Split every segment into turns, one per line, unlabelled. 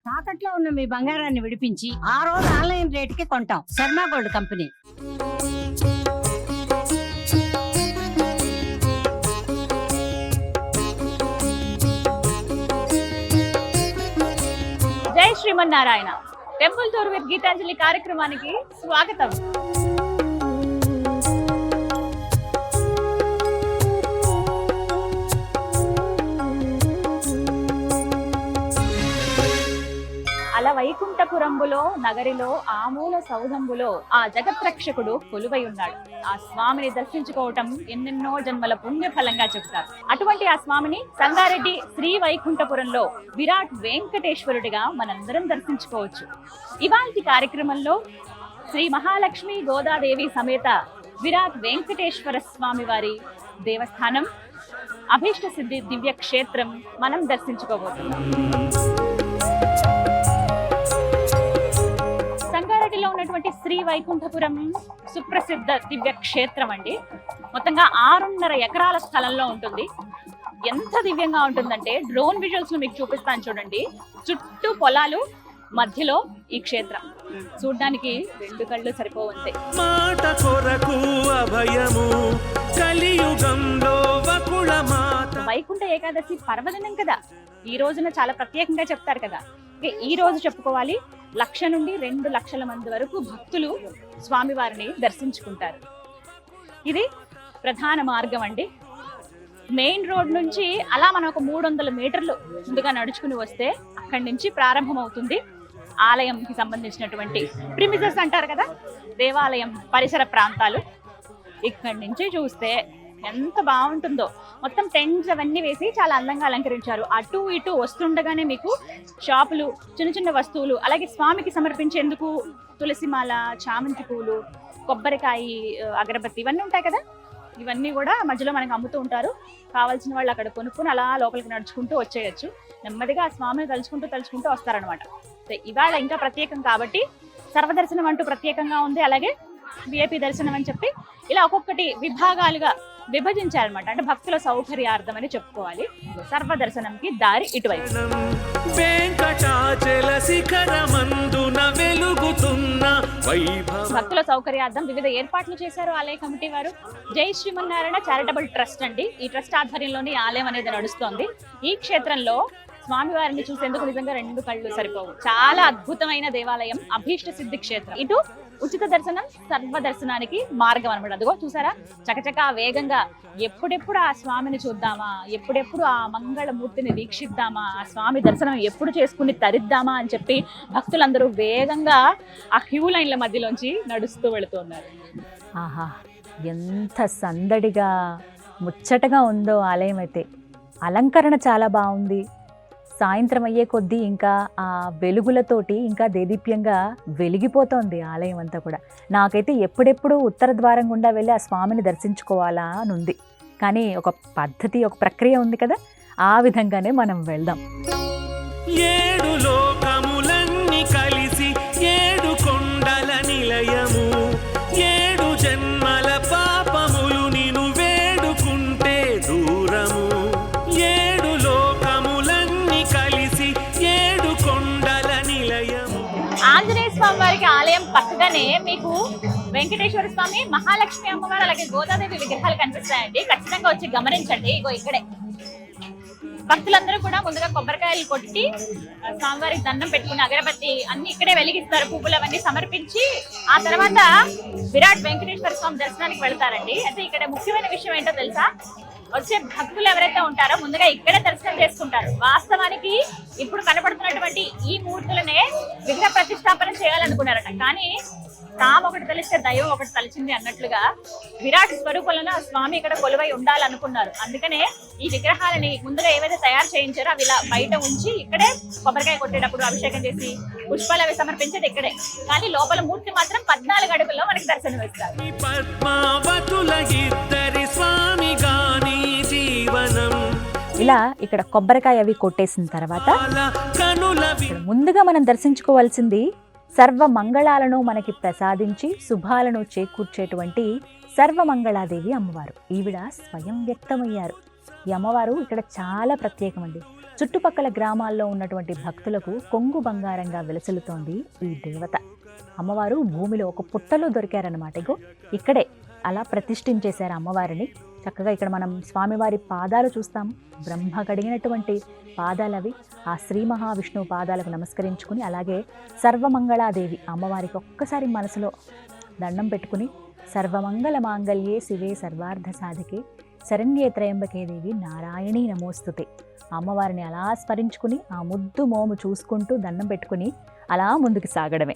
తాకట్లో ఉన్న మీ బంగారాన్ని విడిపించి ఆ రోజు ఆన్లైన్ రేటుకి కొంటాం. Sharma gold company.
Jai Srimannarayana. Temple tour with Geetanjali కార్యక్రమానికి స్వాగతం. అలా వైకుంఠపురంబులో నగరిలో ఆమూల సౌధంబులో ఆ జగత్రక్షకుడు కొలువై ఉన్నాడు. ఆ స్వామిని దర్శించుకోవటం ఎన్నెన్నో జన్మల పుణ్యఫలంగా చెబుతారు. అటువంటి ఆ స్వామిని సంగారెడ్డి శ్రీ వైకుంఠపురంలో విరాట్ వెంకటేశ్వరుడిగా మనందరం దర్శించుకోవచ్చు. ఇవాల్టి కార్యక్రమంలో శ్రీ మహాలక్ష్మి గోదాదేవి సమేత విరాట్ వెంకటేశ్వర స్వామి వారి దేవస్థానం, అభీష్ట సిద్ధి దివ్య క్షేత్రం మనం దర్శించుకోబోతున్నాం. సంగారెడ్డిలో ఉన్నటువంటి శ్రీ వైకుంఠపురం సుప్రసిద్ధ దివ్య క్షేత్రం అండి. మొత్తంగా 6.5 ఎకరాల స్థలంలో ఉంటుంది. ఎంత దివ్యంగా ఉంటుందంటే డ్రోన్ విజువల్స్ ను మీకు చూపిస్తాను చూడండి. చుట్టూ పొలాలు, మధ్యలో ఈ క్షేత్రం. చూడ్డానికి 2 కళ్ళు సరిపోవంతే. మాట కొరకు అభయము కలియుగంలో వకుళ మాత. వైకుంఠ ఏకాదశి పర్వదినం కదా, ఈ రోజున చాలా ప్రత్యేకంగా చెప్తారు కదా. ఈ రోజు చెప్పుకోవాలి, 1,00,000 నుండి 2 లక్షల మంది వరకు భక్తులు స్వామివారిని దర్శించుకుంటారు. ఇది ప్రధాన మార్గం అండి. మెయిన్ రోడ్ నుంచి అలా మనం ఒక 300 మీటర్లు ముందుగా నడుచుకుని వస్తే అక్కడి నుంచి ప్రారంభం అవుతుంది ఆలయంకి సంబంధించినటువంటి ప్రిమిసెస్ అంటారు కదా, దేవాలయం పరిసర ప్రాంతాలు. ఇక్కడి నుంచి చూస్తే ఎంత బాగుంటుందో. మొత్తం టెంట్స్ అవన్నీ వేసి చాలా అందంగా అలంకరించారు. అటు ఇటు వస్తుండగానే మీకు షాపులు, చిన్న చిన్న వస్తువులు, అలాగే స్వామికి సమర్పించేందుకు తులసిమాల, చామంతి పూలు, కొబ్బరికాయ, అగరబత్తి ఇవన్నీ ఉంటాయి కదా, ఇవన్నీ కూడా మధ్యలో మనకు అమ్ముతూ ఉంటారు. కావాల్సిన వాళ్ళు అక్కడ కొనుక్కొని అలా లోపలికి నడుచుకుంటూ వచ్చేయచ్చు. నెమ్మదిగా ఆ స్వామిని తలుచుకుంటూ వస్తారనమాట. ఇవాళ ఇంకా ప్రత్యేకం కాబట్టి సర్వదర్శనం అంటూ ప్రత్యేకంగా ఉంది. అలాగే విఐపి దర్శనం అని చెప్పి ఇలా ఒక్కొక్కటి విభాగాలుగా విభజించారనమాట. అంటే భక్తుల సౌకర్యార్థం అని చెప్పుకోవాలి. సర్వదర్శనంకి దారి ఇటువైపు. భక్తుల సౌకర్యార్థం వివిధ ఏర్పాట్లు చేశారు ఆలయ కమిటీ వారు. జై శ్రీమన్నారాయణ చారిటబుల్ ట్రస్ట్ అండి. ఈ ట్రస్ట్ ఆధ్వర్యంలోనే ఆలయం అనేది నడుస్తోంది. ఈ క్షేత్రంలో స్వామివారిని చూసేందుకు నిజంగా 2 కళ్ళు సరిపోవు. చాలా అద్భుతమైన దేవాలయం, అభీష్ట సిద్ధి క్షేత్రం. ఇటు ఉచిత దర్శనం, సర్వదర్శనానికి మార్గం అనమాట. అదిగో చూసారా, చకచకా వేగంగా ఎప్పుడెప్పుడు ఆ స్వామిని చూద్దామా, ఎప్పుడెప్పుడు ఆ మంగళమూర్తిని వీక్షిద్దామా, ఆ స్వామి దర్శనం ఎప్పుడు చేసుకుని తరిద్దామా అని చెప్పి భక్తులందరూ వేగంగా ఆ క్యూ లైన్ల మధ్యలోంచి నడుస్తూ వెళుతున్నారు.
ఆహా, ఎంత సందడిగా ముచ్చటగా ఉందో ఆలయం అయితే. అలంకరణ చాలా బాగుంది. సాయంత్రం అయ్యే కొద్దీ ఇంకా ఆ వెలుగులతోటి ఇంకా దేదీప్యంగా వెలిగిపోతోంది ఆలయం అంతా కూడా. నాకైతే ఎప్పుడెప్పుడు ఉత్తర ద్వారం గుండా వెళ్ళి ఆ స్వామిని దర్శించుకోవాలా అని ఉంది. కానీ ఒక పద్ధతి, ఒక ప్రక్రియ ఉంది కదా, ఆ విధంగానే మనం వెళ్దాం.
7 లోకములన్నీ కలిసి 7 కొండల నిలయము, 7 జన్మల పాపములు నిను వేడుకుంటే దూరము. 7 లోకములన్నీ కలిసి 7 కొండల నిలయము.
ఆంజనేయ స్వామి వారికి ఆలయం పక్కగానే మీకు వెంకటేశ్వర స్వామి, మహాలక్ష్మి అమ్మవారు, అలాగే గోదాదేవి విగ్రహాలు కనిపిస్తాయండి. ఖచ్చితంగా వచ్చి గమనించండి. ఇగో ఇక్కడే భక్తులందరూ కూడా ముందుగా కొబ్బరికాయలు కొట్టి స్వామివారికి దండం పెట్టుకుని అగరబత్తి అన్ని ఇక్కడే వెలిగిస్తారు. పువ్వులు అవన్నీ సమర్పించి ఆ తర్వాత విరాట్ వెంకటేశ్వర స్వామి దర్శనానికి వెళ్తారండి. అయితే ఇక్కడ ముఖ్యమైన విషయం ఏంటో తెలుసా, వచ్చే భక్తులు ఎవరైతే ఉంటారో ముందుగా ఇక్కడే దర్శనం చేసుకుంటారు. వాస్తవానికి ఇప్పుడు కనపడుతున్నటువంటి ఈ మూర్తులనే విగ్రహ ప్రతిష్టాపన చేయాలనుకున్నారట. కానీ తాము ఒకటి తెలిస్తే దైవం ఒకటి తలిచింది అన్నట్లుగా విరాట్ స్వరూపంలో ఆ స్వామి ఇక్కడ కొలువై ఉండాలనుకున్నారు. అందుకనే ఈ విగ్రహాలని ముందుగా ఏవైతే తయారు చేయించారో అవి ఇలా బయట ఉంచి ఇక్కడే కొబ్బరికాయ కొట్టేటప్పుడు అభిషేకం చేసి పుష్పాలు అవి సమర్పించేది ఇక్కడే. కానీ లోపల మూర్తి మాత్రం 14 అడుగుల్లో మనకి దర్శనం ఇస్తారు.
ఇలా ఇక్కడ కొబ్బరికాయ అవి కొట్టేసిన తర్వాత ముందుగా మనం దర్శించుకోవాల్సింది సర్వమంగళాలను మనకి ప్రసాదించి శుభాలను చేకూర్చేటువంటి సర్వమంగళాదేవి అమ్మవారు. ఈవిడ స్వయం వ్యక్తమయ్యారు. ఈ అమ్మవారు ఇక్కడ చాలా ప్రత్యేకమండి. చుట్టుపక్కల గ్రామాల్లో ఉన్నటువంటి భక్తులకు కొంగు బంగారంగా వెలసిల్లుతోంది ఈ దేవత. అమ్మవారు భూమిలో ఒక పుట్టలో దొరికారనమాట. ఇగో ఇక్కడే అలా ప్రతిష్ఠించేశారు అమ్మవారిని. చక్కగా ఇక్కడ మనం స్వామివారి పాదాలు చూస్తాము. బ్రహ్మ కడిగినటువంటి పాదాలవి. ఆ శ్రీ మహావిష్ణువు పాదాలకు నమస్కరించుకుని, అలాగే సర్వమంగళాదేవి అమ్మవారికి ఒక్కసారి మనసులో దండం పెట్టుకుని, సర్వమంగళ మాంగళ్యే శివే సర్వార్థ సాధికే శరణ్యే త్రయంబకే దేవి నారాయణీ నమోస్తుతే. అమ్మవారిని అలా స్మరించుకుని ఆ ముద్దు మోము చూసుకుంటూ దండం పెట్టుకుని అలా ముందుకు సాగడమే.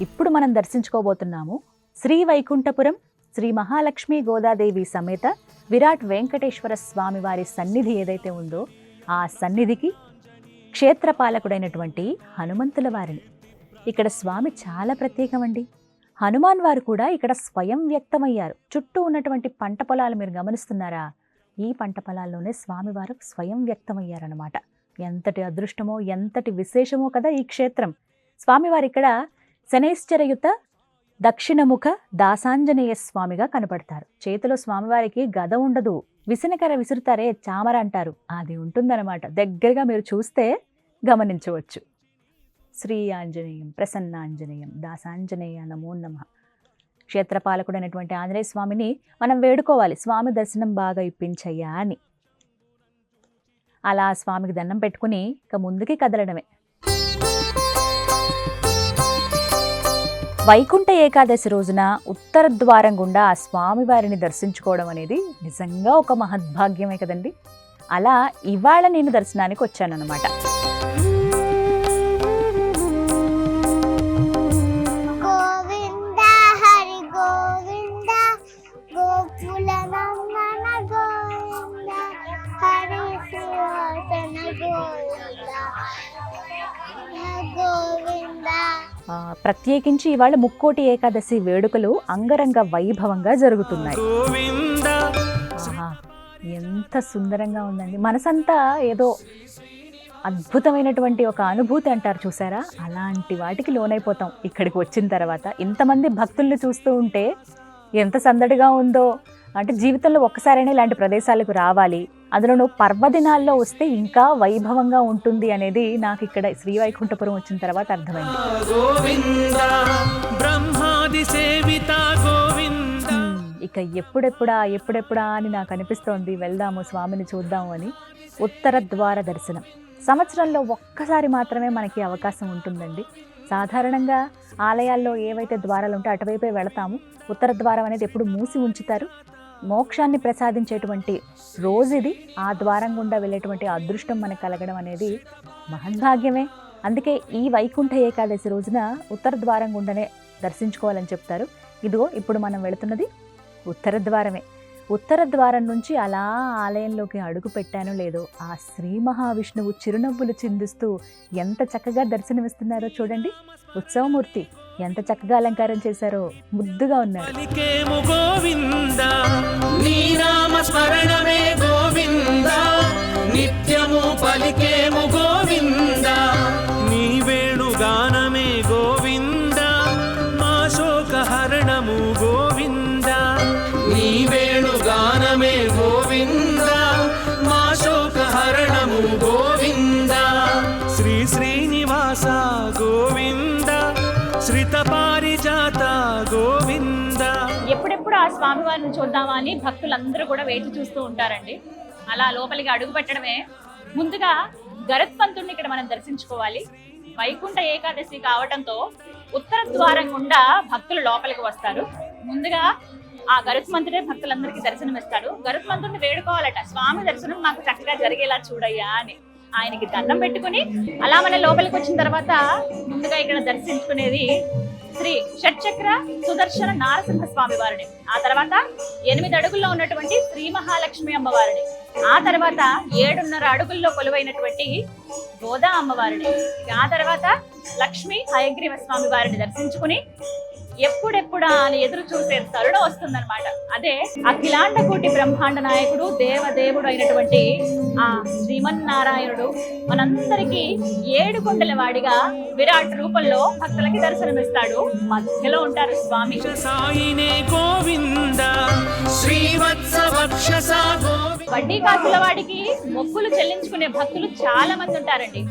ఇప్పుడు మనం దర్శించుకోబోతున్నాము శ్రీ వైకుంఠపురం శ్రీ మహాలక్ష్మి గోదాదేవి సమేత విరాట్ వెంకటేశ్వర స్వామి వారి సన్నిధి ఏదైతే ఉందో ఆ సన్నిధికి క్షేత్రపాలకుడైనటువంటి హనుమంతుల వారిని. ఇక్కడ స్వామి చాలా ప్రత్యేకమండి. హనుమాన్ వారు కూడా ఇక్కడ స్వయం వ్యక్తమయ్యారు. చుట్టూ ఉన్నటువంటి పంట పొలాలు మీరు గమనిస్తున్నారా? ఈ పంట పొలాల్లోనే స్వామివారు స్వయం వ్యక్తమయ్యారనమాట. ఎంతటి అదృష్టమో ఎంతటి విశేషమో కదా ఈ క్షేత్రం. స్వామివారు ఇక్కడ శనైశ్చరయుత దక్షిణముఖ దాసాంజనేయ స్వామిగా కనపడతారు. చేతిలో స్వామివారికి గద ఉండదు, విసనకర విసురుతారే చామర అంటారు, అది ఉంటుందన్నమాట. దగ్గరగా మీరు చూస్తే గమనించవచ్చు. శ్రీ ఆంజనేయం ప్రసన్నాంజనేయం దాసాంజనేయ నమో నమః. క్షేత్రపాలకుడైనటువంటి ఆంజనేయ స్వామిని మనం వేడుకోవాలి, స్వామి దర్శనం బాగా ఇప్పించయ్యా అని. అలా స్వామికి దండం పెట్టుకుని ఇక ముందుకి కదలడమే. వైకుంఠ ఏకాదశి రోజున ఉత్తర ద్వారం గుండా ఆ స్వామివారిని దర్శించుకోవడం అనేది నిజంగా ఒక మహద్భాగ్యమే కదండి. అలా ఇవాళ నేను దర్శనానికి వచ్చానన్నమాట. ప్రత్యేకించి ఇవాళ ముక్కోటి ఏకాదశి వేడుకలు అంగరంగ వైభవంగా జరుగుతున్నాయి. ఎంత సుందరంగా ఉందండి. మనసంతా ఏదో అద్భుతమైనటువంటి ఒక అనుభూతి అంటారు చూసారా, అలాంటి వాటికి లోనైపోతాం ఇక్కడికి వచ్చిన తర్వాత. ఇంతమంది భక్తుల్ని చూస్తూ ఉంటే ఎంత సందడిగా ఉందో. అంటే జీవితంలో ఒక్కసారైనా ఇలాంటి ప్రదేశాలకు రావాలి, అందులోనూ పర్వదినాల్లో వస్తే ఇంకా వైభవంగా ఉంటుంది అనేది నాకు ఇక్కడ శ్రీ వైకుంఠపురం వచ్చిన తర్వాత అర్థమైంది. ఇక ఎప్పుడెప్పుడా అని నాకు అనిపిస్తోంది. వెళ్దాము స్వామిని చూద్దాము అని. ఉత్తర ద్వార దర్శనం సంవత్సరంలో ఒక్కసారి మాత్రమే మనకి అవకాశం ఉంటుందండి. సాధారణంగా ఆలయాల్లో ఏవైతే ద్వారాలు ఉంటే అటువైపే వెళతాము. ఉత్తర ద్వారం అనేది ఎప్పుడు మూసి ఉంచుతారు. మోక్షాన్ని ప్రసాదించేటువంటి రోజు ఇది. ఆ ద్వారం గుండా వెళ్ళేటువంటి అదృష్టం మనకు కలగడం అనేది మహద్భాగ్యమే. అందుకే ఈ వైకుంఠ ఏకాదశి రోజున ఉత్తర ద్వారం గుండానే దర్శించుకోవాలని చెప్తారు. ఇదిగో ఇప్పుడు మనం వెళుతున్నది ఉత్తర ద్వారమే. ఉత్తర ద్వారం నుంచి అలా ఆలయంలోకి అడుగు పెట్టానో లేదో ఆ శ్రీ మహావిష్ణువు చిరునవ్వులు చిందిస్తూ ఎంత చక్కగా దర్శనమిస్తున్నారో చూడండి. ఉత్సవమూర్తి ఎంత చక్కగా అలంకారం చేశారో, ముద్దుగా ఉన్నారు.
నిత్యము పలికేము గోవింద, నీ వేణుగానమే గోవింద, మా శోకహరణము గోవింద, నీ వేణుగానమే గోవింద, మా శోకహరణము గోవింద, శ్రీ శ్రీనివాస గోవింద, శ్రీత పారిజాత గోవింద.
ఎప్పుడెప్పుడు ఆ స్వామివారిని చూద్దామా అని భక్తులందరూ కూడా వేచి చూస్తూ ఉంటారండి. అలా లోపలికి అడుగు పెట్టడమే. ముందుగా గరుత్మంతుడిని ఇక్కడ మనం దర్శించుకోవాలి. వైకుంఠ ఏకాదశి కావటంతో ఉత్తర ద్వారం గుండా భక్తులు లోపలికి వస్తారు. ముందుగా ఆ గరుత్మంతుడే భక్తులందరికీ దర్శనం ఇస్తాడు. గరుత్మంతుడిని వేడుకోవాలట, స్వామి దర్శనం మాకు చక్కగా జరిగేలా చూడయ్యా అని. ఆయనకి దండం పెట్టుకుని అలా మన లోపలికి వచ్చిన తర్వాత ముందుగా ఇక్కడ దర్శించుకునేది శ్రీ షట్చక్ర సుదర్శన నారసింహ స్వామి వారిని, ఆ తర్వాత 8 అడుగుల్లో ఉన్నటువంటి శ్రీ మహాలక్ష్మి అమ్మవారిని, ఆ తర్వాత 7.5 అడుగుల్లో కొలువైనటువంటి గోదా అమ్మవారిని, ఆ తర్వాత లక్ష్మీ హయగ్రీవ స్వామి వారిని దర్శించుకుని ఎప్పుడెప్పుడా అని ఎదురు చూసే తరుణం వస్తుందన్నమాట. అదే అఖిలాండ కోటి బ్రహ్మాండ నాయకుడు దేవదేవుడు అయినటువంటి ఆ శ్రీమన్నారాయణుడు మనందరికీ 7 కొండల వాడిగా విరాట్ రూపంలో భక్తులకి దర్శనమిస్తాడు. మధ్యలో ఉంటారు స్వామి.
సాయినే గోవింద శ్రీవత్స వక్షస
వడ్డీ కాసుల వాడికి మొక్కులు చెల్లించుకునే భక్తులు చాలా మంది ఉంటారండి.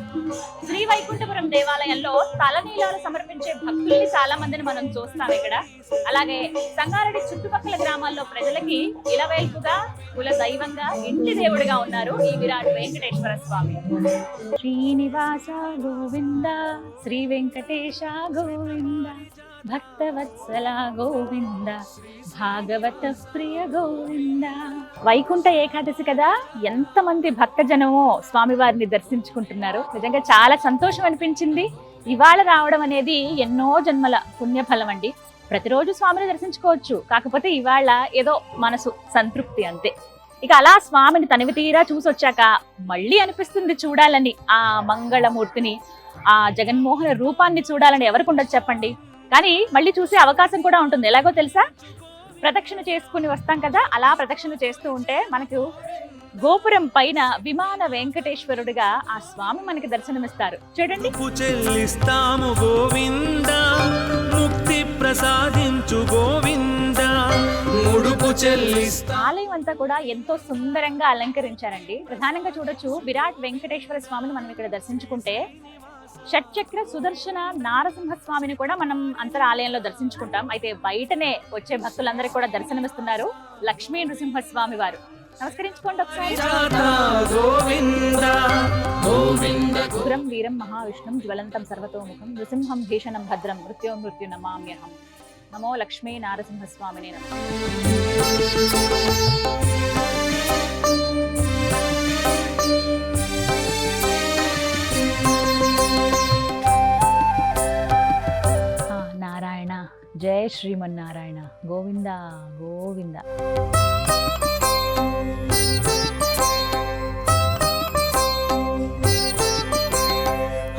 శ్రీ వైకుంఠపురం దేవాలయంలో తలనీలాలు సమర్పించే భక్తుల్ని చాలా మందిని మనం చూస్తాం ఇక్కడ. అలాగే సంగారెడ్డి చుట్టుపక్కల గ్రామాల్లో ప్రజలకి ఇలవేల్పుగా కుల దైవంగా ఇంటి దేవుడిగా ఉన్నారు ఈ విరాట్ వెంకటేశ్వర స్వామి. శ్రీనివాస గోవింద శ్రీ వెంకటేశ గోవింద భక్తవత్సల గోవింద భాగవత ప్రియ గోవింద. వైకుంఠ ఏకాదశి కదా, ఎంతమంది భక్తజనమో స్వామివారిని దర్శించుకుంటున్నారు. నిజంగా చాలా సంతోషం అనిపించింది. ఇవాళ రావడం అనేది ఎన్నో జన్మల పుణ్యఫలం అండి. ప్రతిరోజు స్వామిని దర్శించుకోవచ్చు, కాకపోతే ఇవాళ ఏదో మనసు సంతృప్తి అంతే. ఇక అలా స్వామిని తనివి తీరా చూసొచ్చాక మళ్ళీ అనిపిస్తుంది చూడాలని, ఆ మంగళమూర్తిని, ఆ జగన్మోహన రూపాన్ని చూడాలని ఎవరికి ఉండదు చెప్పండి. కానీ మళ్ళీ చూసే అవకాశం కూడా ఉంటుంది. ఎలాగో తెలుసా, ప్రదక్షిణ చేసుకుని వస్తాం కదా, అలా ప్రదక్షిణ చేస్తూ ఉంటే మనకు గోపురం పైన విమాన వెంకటేశ్వరుడిగా ఆ స్వామి మనకి దర్శనమిస్తారు. చూడండి.
చెల్లిస్తాము గోవింద ముక్తి ప్రసాదించు గోవింద ముడుపు చెల్లిస్తా.
ఆలయం అంతా కూడా ఎంతో సుందరంగా అలంకరించారండి. ప్రధానంగా చూడొచ్చు విరాట్ వెంకటేశ్వర స్వామిని మనం ఇక్కడ దర్శించుకుంటే షట్చక్ర సుదర్శన నారసింహ స్వామిని కూడా మనం అంతర ఆలయంలో దర్శించుకుంటాం. అయితే బయటనే వచ్చే భక్తులందరికీ కూడా దర్శనమిస్తున్నారు లక్ష్మీ నృసింహ స్వామి వారు. నమస్కరించుకోండి ఒకసారి. ఉగ్రం వీరం మహావిష్ణుం జ్వలంతం సర్వతోముఖం నృసింహం భీషణం భద్రం మృత్యో మృత్యు నమామ్యహం. నమో లక్ష్మీ నారసింహ స్వామినే నమః.
నారాయణ జయ శ్రీమన్నారాయణ గోవింద గోవింద.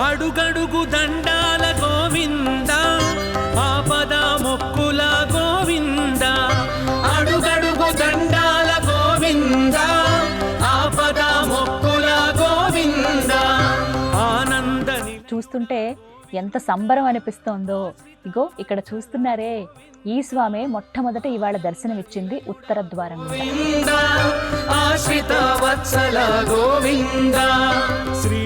అడుగడుగు దండాల గోవింద ఆపద మొక్కుల గోవింద అడుగడుగు దండాల గోవింద ఆపద మొక్కుల గోవింద ఆనందని.
చూస్తుంటే ఎంత సంబరం అనిపిస్తోందో. ఇగో ఇక్కడ చూస్తున్నారే, ఈ స్వామి మొట్టమొదట ఇవాళ దర్శనమిచ్చింది ఉత్తర ద్వారం.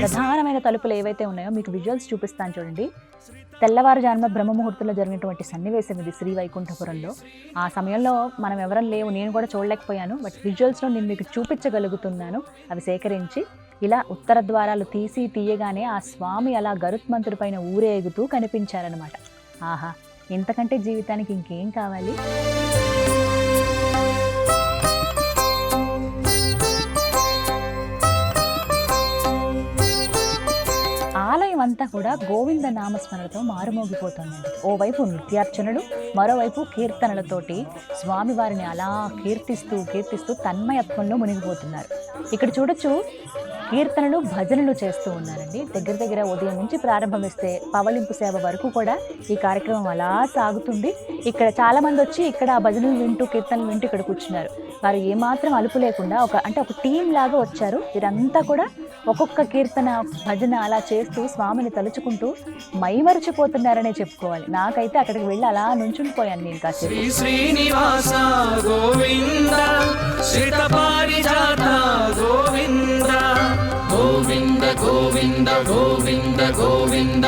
ప్రధానమైన తలుపులు ఏవైతే ఉన్నాయో మీకు విజువల్స్ చూపిస్తాను చూడండి. తెల్లవారుజామున బ్రహ్మముహూర్తంలో జరిగినటువంటి సన్నివేశం ఇది శ్రీ వైకుంఠపురంలో. ఆ సమయంలో మనం ఎవరం లేవు, నేను కూడా చూడలేకపోయాను. బట్ విజువల్స్లో నేను మీకు చూపించగలుగుతున్నాను. అవి సేకరించి ఇలా ఉత్తర ద్వారాలు తీయగానే ఆ స్వామి అలా గరుత్మంతుడి పైన ఊరేగుతూ కనిపించారనమాట. ఆహా, ఇంతకంటే జీవితానికి ఇంకేం కావాలి? ఆలయం అంతా కూడా గోవింద నామస్మరణతో మారుమోగిపోతుందండి. ఓవైపు నృత్యార్చనలు, మరోవైపు కీర్తనలతోటి స్వామివారిని అలా కీర్తిస్తూ తన్మయత్వంలో మునిగిపోతున్నారు. ఇక్కడ చూడొచ్చు, కీర్తనలు భజనలు చేస్తూ ఉన్నారండి. దగ్గర ఉదయం నుంచి ప్రారంభమిస్తే పవలింపు సేవ వరకు కూడా ఈ కార్యక్రమం అలా సాగుతుంది. ఇక్కడ చాలా మంది వచ్చి ఇక్కడ ఆ భజనలు వింటూ కీర్తనలు వింటూ ఇక్కడ కూర్చున్నారు. వారు ఏమాత్రం అలుపు లేకుండా ఒక టీం లాగా వచ్చారు. వీరంతా కూడా ఒక్కొక్క కీర్తన భజన అలా చేస్తూ స్వామిని తలుచుకుంటూ మైమరిచిపోతున్నారనే చెప్పుకోవాలి. నాకైతే అక్కడికి వెళ్ళి అలా నుంచుండిపోయాను నేను కాసేపు.
శ్రీనివాస గోవింద శ్రీతపారిజాత గోవింద గోవింద గోవింద గోవింద గోవింద.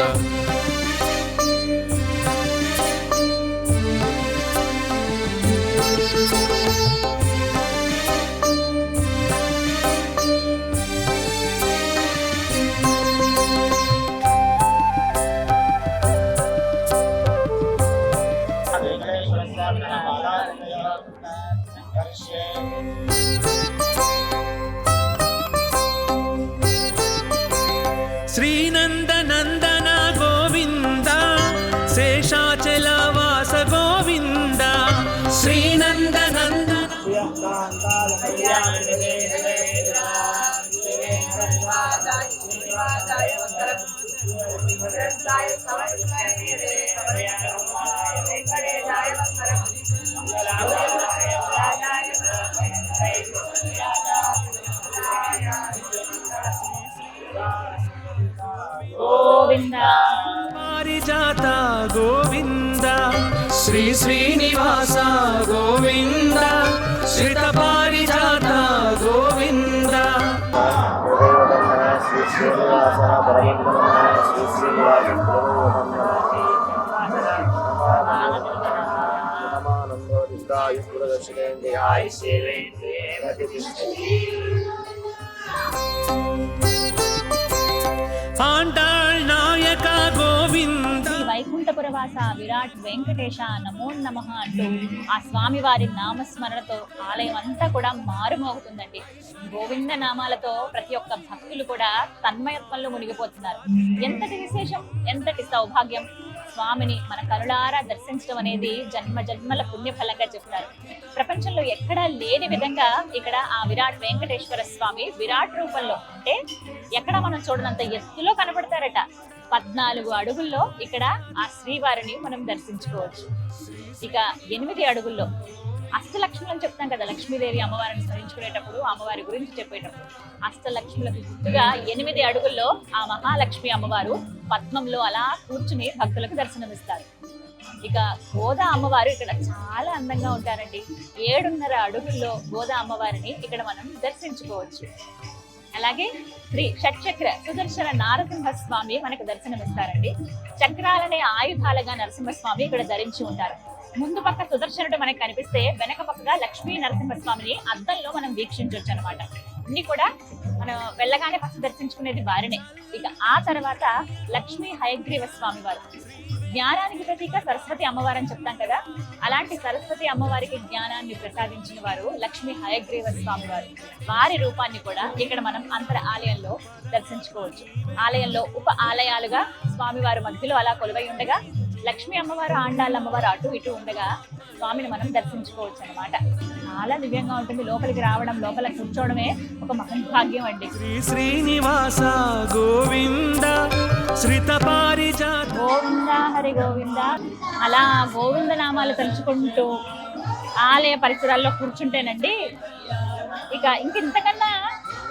శ్రీనందనందన గోవింద శేషాచలవాస గోవింద శ్రీనందనందన.
గోవింద
పారిజాత గోవింద శ్రీ శ్రీనివాస గోవింద శ్రిత పారిజాత గోవింద ఆండాళ్ నాయక గోవింద
శ్రీ వైకుంఠపురవాస విరాట్ వెంకటేశ నమో నమః అంటూ ఆ స్వామి వారి నామస్మరణతో ఆలయం అంతా కూడా మారుమోగుతుందండి. గోవింద నామాలతో ప్రతి ఒక్క భక్తులు కూడా తన్మయత్వంలో మునిగిపోతున్నారు. ఎంతటి విశేషం, ఎంతటి సౌభాగ్యం! స్వామిని మన కనులారా దర్శించడం అనేది జన్మ జన్మల పుణ్యఫలంగా చెప్తారు. ప్రపంచంలో ఎక్కడా లేని విధంగా ఇక్కడ ఆ విరాట్ వెంకటేశ్వర స్వామి విరాట్ రూపంలో, అంటే ఎక్కడ మనం చూడనంత ఎత్తులో కనబడతారట. 14 అడుగుల్లో ఇక్కడ ఆ శ్రీవారిని మనం దర్శించుకోవచ్చు. ఇక 8 అడుగుల్లో అష్టలక్ష్ములు అని చెప్తాం కదా, లక్ష్మీదేవి అమ్మవారిని స్మరించుకునేటప్పుడు, అమ్మవారి గురించి చెప్పేటప్పుడు అష్టలక్ష్ములకు గుర్తుగా 8 అడుగుల్లో ఆ మహాలక్ష్మి అమ్మవారు పద్మంలో అలా కూర్చుని భక్తులకు దర్శనమిస్తారు. ఇక గోదా అమ్మవారు ఇక్కడ చాలా అందంగా ఉంటారండి. 7.5 అడుగుల్లో గోదా అమ్మవారిని ఇక్కడ మనం దర్శించుకోవచ్చు. అలాగే శ్రీ షట్చక్ర సుదర్శన నారసింహ స్వామి మనకు దర్శనమిస్తారండి. చక్రాలనే ఆయుధాలుగా నరసింహస్వామి ఇక్కడ ధరించి ఉంటారు. ముందు పక్క సుదర్శనుడు మనకు కనిపిస్తే వెనక పక్కగా లక్ష్మీ నరసింహస్వామిని అద్దంలో మనం వీక్షించవచ్చు అనమాట. అన్ని కూడా మనం వెళ్ళగానే ఫస్ట్ దర్శించుకునేది వారినే. ఇక ఆ తర్వాత లక్ష్మీ హయగ్రీవ స్వామి వారు, జ్ఞానానికి ప్రతీక సరస్వతి అమ్మవారు అని చెప్తాం కదా, అలాంటి సరస్వతి అమ్మవారికి జ్ఞానాన్ని ప్రసాదించిన వారు లక్ష్మీ హయగ్రీవ స్వామి వారు. వారి రూపాన్ని కూడా ఇక్కడ మనం అంతర ఆలయంలో దర్శించుకోవచ్చు. ఆలయంలో ఉప ఆలయాలుగా స్వామివారు మధ్యలో అలా కొలువై ఉండగా, లక్ష్మీ అమ్మవారు, ఆండాళ్ళ అమ్మవారు అటు ఇటు ఉండగా స్వామిని మనం దర్శించుకోవచ్చు అనమాట. చాలా దివ్యంగా ఉంటుంది. లోపలికి రావడం, లోపల కూర్చోవడమే ఒక మహద్భాగ్యం అండి.
శ్రీ శ్రీనివాస గోవింద శ్రిత పారిజాత
గోవింద హరి గోవింద. అలా గోవింద నామాలు తలుచుకుంటూ ఆలయ పరిసరాల్లో కూర్చుంటేనండి ఇక ఇంతకన్నా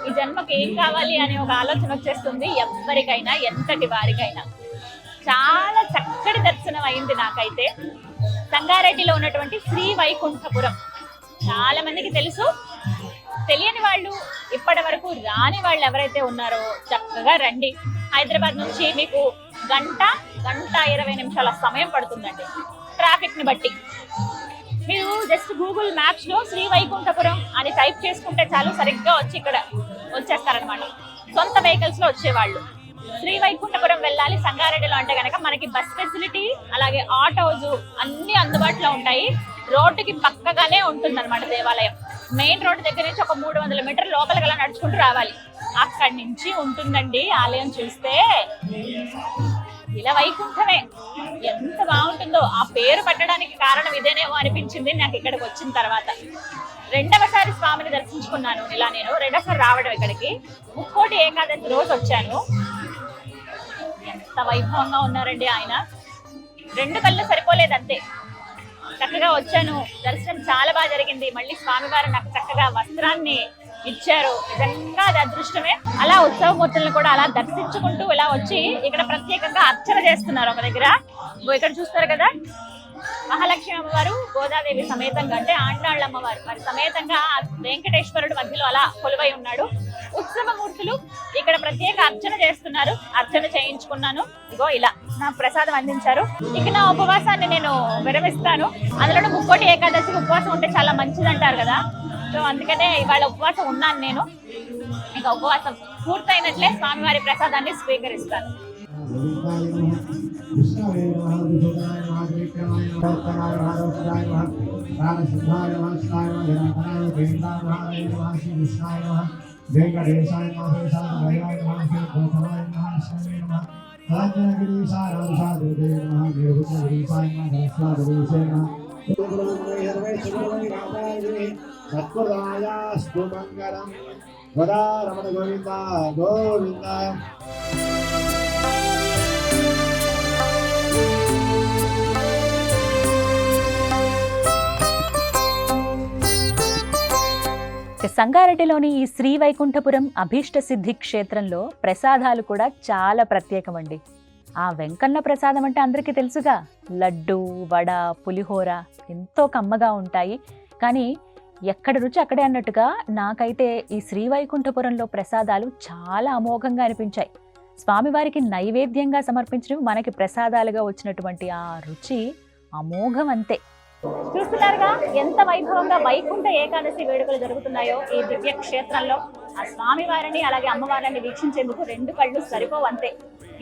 ఈ జన్మకి ఏం కావాలి అనే ఒక ఆలోచన వచ్చేస్తుంది ఎవరికైనా, ఎంతటి వారికైనా. చాలా చక్కటి దర్శనం అయింది నాకైతే. సంగారెడ్డిలో ఉన్నటువంటి శ్రీ వైకుంఠపురం చాలా మందికి తెలుసు. తెలియని వాళ్ళు, ఇప్పటి వరకు రాని వాళ్ళు ఎవరైతే ఉన్నారో చక్కగా రండి. హైదరాబాద్ నుంచి మీకు గంట 20 నిమిషాల సమయం పడుతుందండి ట్రాఫిక్ ని బట్టి. మీరు జస్ట్ గూగుల్ మ్యాప్స్ లో శ్రీ వైకుంఠపురం అని టైప్ చేసుకుంటే చాలు, సరిగ్గా వచ్చి ఇక్కడ వచ్చేస్తారనమాట. సొంత వెహికల్స్ లో వచ్చేవాళ్ళు శ్రీ వైకుంఠపురం వెళ్ళాలి సంగారెడ్డిలో అంటే కనుక మనకి బస్ ఫెసిలిటీ, అలాగే ఆటోస్ అన్ని అందుబాటులో ఉంటాయి. రోడ్డుకి పక్కగానే ఉంటుంది అనమాట దేవాలయం. మెయిన్ రోడ్డు దగ్గర నుంచి ఒక 300 మీటర్ల లోపలికి అలా నడుచుకుంటూ రావాలి. అక్కడి నుంచి ఉంటుందండి ఆలయం. చూస్తే ఇలా వైకుంఠమే, ఎంత బాగుంటుందో. ఆ పేరు పెట్టడానికి కారణం ఇదేనేమో అనిపించింది నాకు ఇక్కడికి వచ్చిన తర్వాత. 2వసారి స్వామిని దర్శించుకున్నాను ఇలా నేను. 2వసారి రావడం ఇక్కడికి. ముక్కోటి ఏకాదశి రోజు వచ్చాను. ఎంత వైభవంగా ఉన్నారండి ఆయన. 2 కళ్ళు సరిపోలేదు అంతే. చక్కగా వచ్చాను, దర్శనం చాలా బాగా జరిగింది. మళ్ళీ స్వామివారు నాకు చక్కగా వస్త్రాన్ని ఇచ్చారు. నిజంగా అది అదృష్టమే. అలా ఉత్సవమూర్తులను కూడా అలా దర్శించుకుంటూ ఇలా వచ్చి ఇక్కడ ప్రత్యేకంగా అర్చన చేస్తున్నారు ఒక దగ్గర. ఇక్కడ చూస్తారు కదా, మహాలక్ష్మి అమ్మవారు గోదాదేవి సమేతంగా, అంటే ఆండాళ్ళ అమ్మవారు మరి సమేతంగా వెంకటేశ్వరుడు మధ్యలో అలా కొలువై ఉన్నాడు. ఉత్సవమూర్తులు ఇక్కడ ప్రత్యేక అర్చన చేస్తున్నారు. అర్చన చేయించుకున్నాను. ఇగో ఇలా నాకు ప్రసాదం అందించారు. ఇక నా ఉపవాసాన్ని నేను విరమిస్తాను. అందులో ముక్కోటి ఏకాదశికి ఉపవాసం ఉంటే చాలా మంచిది అంటారు కదా, సో అందుకనే ఇవాళ ఉపవాసం ఉన్నాను నేను. ఇక ఉపవాసం పూర్తయినట్లే స్వామివారి ప్రసాదాన్ని స్వీకరిస్తాను.
సత్వదాయాస్తు మంగళం. వదా రమణ గోవింద గోవింద.
ఇక సంగారెడ్డిలోని ఈ శ్రీ వైకుంఠపురం అభీష్ట సిద్ధి క్షేత్రంలో ప్రసాదాలు కూడా చాలా ప్రత్యేకమండి. ఆ వెంకన్న ప్రసాదం అంటే అందరికీ తెలుసుగా, లడ్డు, వడ, పులిహోర ఎంతో కమ్మగా ఉంటాయి. కానీ ఎక్కడ రుచి అక్కడే అన్నట్టుగా నాకైతే ఈ శ్రీ వైకుంఠపురంలో ప్రసాదాలు చాలా అమోఘంగా అనిపించాయి. స్వామివారికి నైవేద్యంగా సమర్పించినవి మనకి ప్రసాదాలుగా వచ్చినటువంటి ఆ రుచి అమోఘం అంతే.
చూస్తున్నారుగా ఎంత వైభవంగా వైకుంఠ ఏకాదశి వేడుకలు జరుగుతున్నాయో ఈ దివ్య క్షేత్రంలో. ఆ స్వామివారిని అలాగే అమ్మవారిని వీక్షించేందుకు 2 కళ్ళు సరిపోవంతే.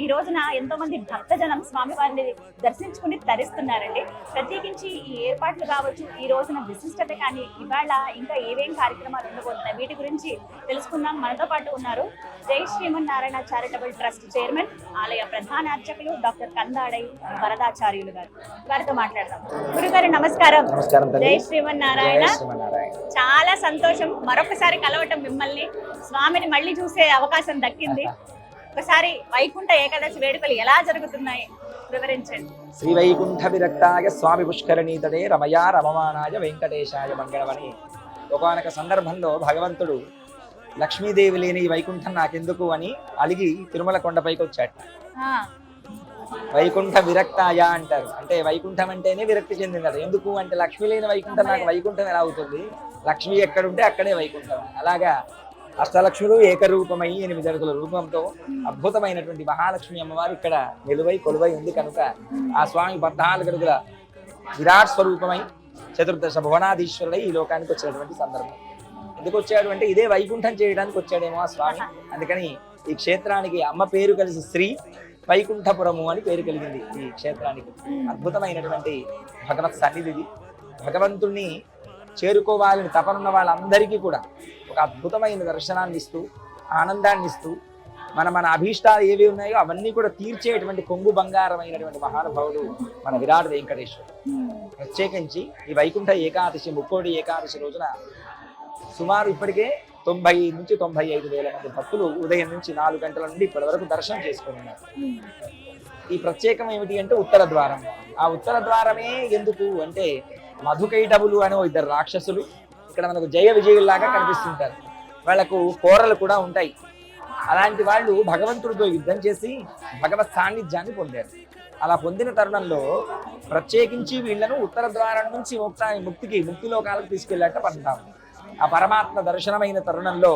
ఈ రోజున ఎంతో మంది భక్తజనం స్వామివారిని దర్శించుకుని తరిస్తున్నారండి. ప్రత్యేకించి ఈ ఏర్పాట్లు కావచ్చు, ఈ రోజున విశిష్టత కానీ, ఇవాళ ఇంకా ఏవేం కార్యక్రమాలు ఉండబోతున్నాయి వీటి గురించి తెలుసుకుందాం. మనతో పాటు ఉన్నారు జై శ్రీమన్నారాయణ చారిటబుల్ ట్రస్ట్ చైర్మన్, ఆలయ ప్రధాన అర్చకులు డాక్టర్ కందాడై వరదాచార్యులు గారు. వారితో మాట్లాడదాం. గురుగారు నమస్కారం. జై శ్రీమన్నారాయణ. చాలా సంతోషం మరొకసారి కలవటం మిమ్మల్ని. స్వామిని మళ్ళీ చూసే అవకాశం దక్కింది. ఒకసారి వైకుంఠ ఏకాదశి వేడుకలు ఎలా జరుగుతున్నాయి వివరించండి.
శ్రీ వైకుంఠ విరక్తాయ స్వామి పుష్కరణీతడే రమయా రమమానాయ వెంకటేశాయ మంగళమని ఒకనొక సందర్భంలో భగవంతుడు లక్ష్మీదేవి లేని ఈ వైకుంఠం నాకెందుకు అని అలిగి తిరుమల కొండపైకి వచ్చాట. వైకుంఠ విరక్తాయ అంటారు, అంటే వైకుంఠం అంటేనే విరక్తి చెందిందట. ఎందుకు అంటే లక్ష్మి లేని వైకుంఠం నాకు వైకుంఠం ఎలా అవుతుంది, లక్ష్మి ఎక్కడుంటే అక్కడే వైకుంఠం. అలాగా అష్టలక్ష్ములు ఏకరూపమై 8 అడుగుల రూపంతో అద్భుతమైనటువంటి మహాలక్ష్మి అమ్మవారు ఇక్కడ నిలువై కొలువై ఉంది కనుక ఆ స్వామి 14 అడుగుల విరాట్ స్వరూపమై చతుర్దశ భువనాధీశ్వరుడై ఈ లోకానికి వచ్చినటువంటి సందర్భం. ఎందుకు వచ్చాడు అంటే ఇదే వైకుంఠం చేయడానికి వచ్చాడేమో ఆ స్వామి. అందుకని ఈ క్షేత్రానికి అమ్మ పేరు కలిసి శ్రీ వైకుంఠపురము అని పేరు కలిగింది ఈ క్షేత్రానికి. అద్భుతమైనటువంటి భగవత్ సన్నిధి. భగవంతుణ్ణి చేరుకోవాలని తపనున్న వాళ్ళందరికీ కూడా ఒక అద్భుతమైన దర్శనాన్ని ఇస్తూ, ఆనందాన్ని ఇస్తూ, మన అభీష్టాలు ఏవి ఉన్నాయో అవన్నీ కూడా తీర్చేటువంటి కొంగు బంగారమైనటువంటి మహానుభావుడు మన విరాట్ వెంకటేశ్వరుడు. ప్రత్యేకించి ఈ వైకుంఠ ఏకాదశి, ముక్కోటి ఏకాదశి రోజున సుమారు ఇప్పటికే 90 నుంచి 95 వేల మంది భక్తులు ఉదయం నుంచి 4 గంటల నుండి ఇప్పటి వరకు దర్శనం చేసుకున్నారు. ఈ ప్రత్యేకం ఏమిటి అంటే ఉత్తర ద్వారం. ఆ ఉత్తర ద్వారమే ఎందుకు అంటే మధుకైటబులు అనే 2 రాక్షసులు ఇక్కడ మనకు జయ విజయుల్లాగా కనిపిస్తుంటారు. వాళ్లకు కోరలు కూడా ఉంటాయి. అలాంటి వాళ్ళు భగవంతుడితో యుద్ధం చేసి భగవత్ సాన్నిధ్యాన్ని పొందారు. అలా పొందిన తరుణంలో ప్రత్యేకించి వీళ్లను ఉత్తర ద్వారం నుంచి ముక్తి లోకాలకు తీసుకెళ్ళాక పంటాం. ఆ పరమాత్మ దర్శనమైన తరుణంలో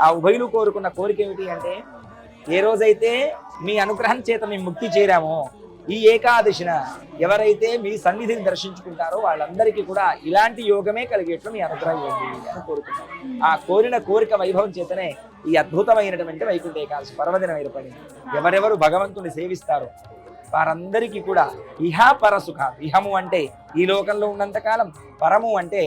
ఆ ఉభయులు కోరుకున్న కోరిక ఏమిటి అంటే, ఏ రోజైతే మీ అనుగ్రహం చేత మేము ముక్తి చేరామో ఈ ఏకాదశిన ఎవరైతే మీ సన్నిధిని దర్శించుకుంటారో వాళ్ళందరికీ కూడా ఇలాంటి యోగమే కలిగేట్లు మీ అనుగ్రహం ఇవ్వండి అని కోరుకున్నారు. ఆ కోరిన కోరిక వైభవం చేతనే ఈ అద్భుతమైనటువంటి వైకుంఠ ఏకాదశి పర్వదినం ఏర్పడింది. ఎవరెవరు భగవంతుని సేవిస్తారో వారందరికీ కూడా ఇహ పరసుఖ. ఇహము అంటే ఈ లోకంలో ఉన్నంతకాలం, పరము అంటే